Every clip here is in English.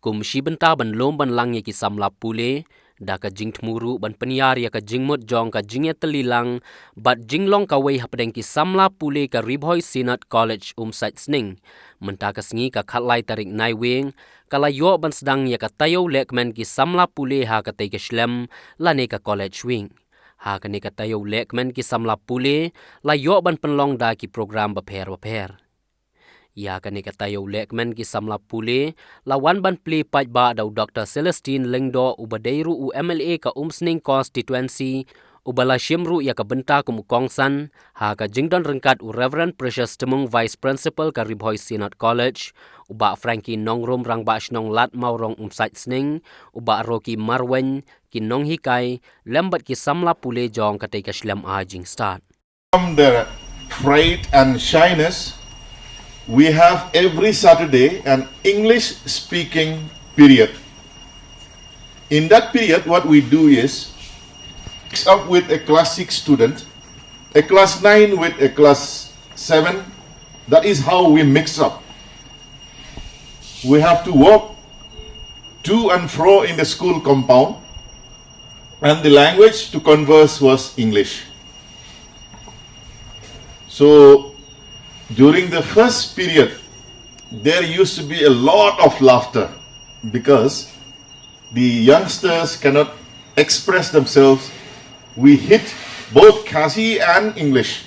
kum shibenta ban lom ban lang ki Samla Pule da ka jing tmuru ban penyar ya ka jingmut jong ka Jingiatylli lang bat jinglong ka wei Hapdeng ki Samla Pule ka Ribhoi Sinat College Sdang menta ka sngi ka khatlai tarik nai wing kala yo ban Sdang ya ka Taiew Lehkmen ki Samla Pule ha ka te ka shlem la ne ka college wing ha ka ne ka Taiew Lehkmen ki Samla Pule la yo ban penlong da ki program baper Iaka ni Taiew Lehkmen ki Samla Pule lawan ban pli paj ba daw Dr. Celestine Lengdo ubadeiru u MLA ka Sning constituency ubala shimru ya ka benta kum kongsan ha ka jingdon rengkat u Reverend Precious temung Vice Principal ka Ribhoi Sinat College uba Frankie Nongrum rang ba shnong lat maurong Sdang uba Rocky Marwen ki nong hikai lembat ki Samla Pule jong ka te ka shlem a jing start from their fright and shyness. We have every Saturday an English speaking period. In that period, what we do is mix up with a class 6 student, a class 9 with a class 7. That is how we mix up. We have to walk to and fro in the school compound, and the language to converse was English. So during the first period, there used to be a lot of laughter because the youngsters cannot express themselves. We hit both Khasi and English.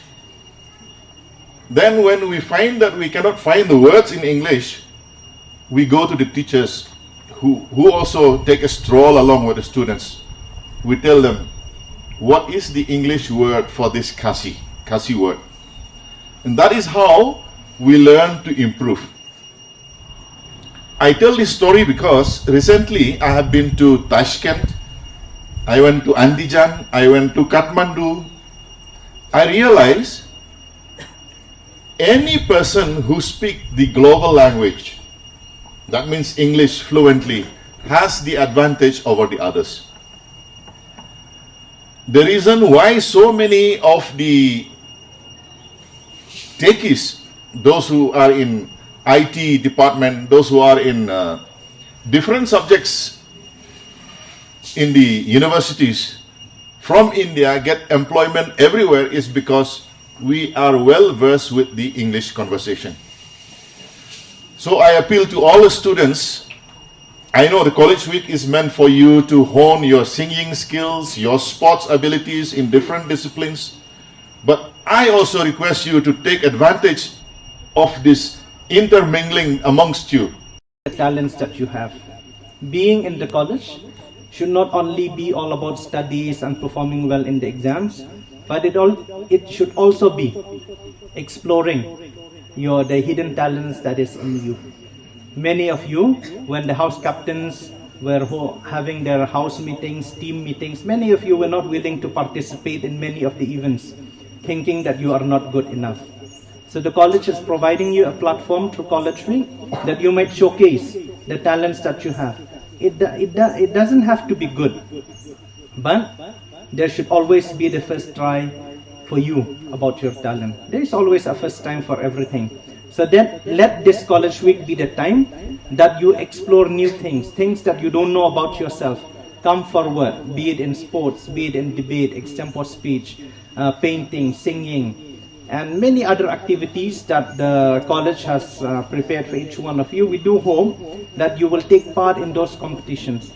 Then when we find that we cannot find the words in English, we go to the teachers who also take a stroll along with the students. We tell them, what is the English word for this Khasi word? And that is how we learn to improve. I tell this story because recently I have been to Tashkent, I went to Andijan, I went to Kathmandu. I realized any person who speaks the global language, that means English fluently, has the advantage over the others. The reason why so many of the techies, those who are in IT department, those who are in different subjects in the universities from India get employment everywhere is because we are well versed with the English conversation. So I appeal to all the students. I know the college week is meant for you to hone your singing skills, your sports abilities in different disciplines. But I also request you to take advantage of this intermingling amongst you. The talents that you have. Being in the college should not only be all about studies and performing well in the exams, but it should also be exploring the hidden talents that is in you. Many of you, when the house captains were having their house meetings, team meetings, many of you were not willing to participate in many of the events, thinking that you are not good enough. So the college is providing you a platform through College Week that you might showcase the talents that you have. It doesn't have to be good, but there should always be the first try for you about your talent. There is always a first time for everything. So then let this College Week be the time that you explore new things that you don't know about yourself. Come forward, be it in sports, be it in debate, extempore speech, painting, singing, and many other activities that the college has prepared for each one of you. We do hope that you will take part in those competitions.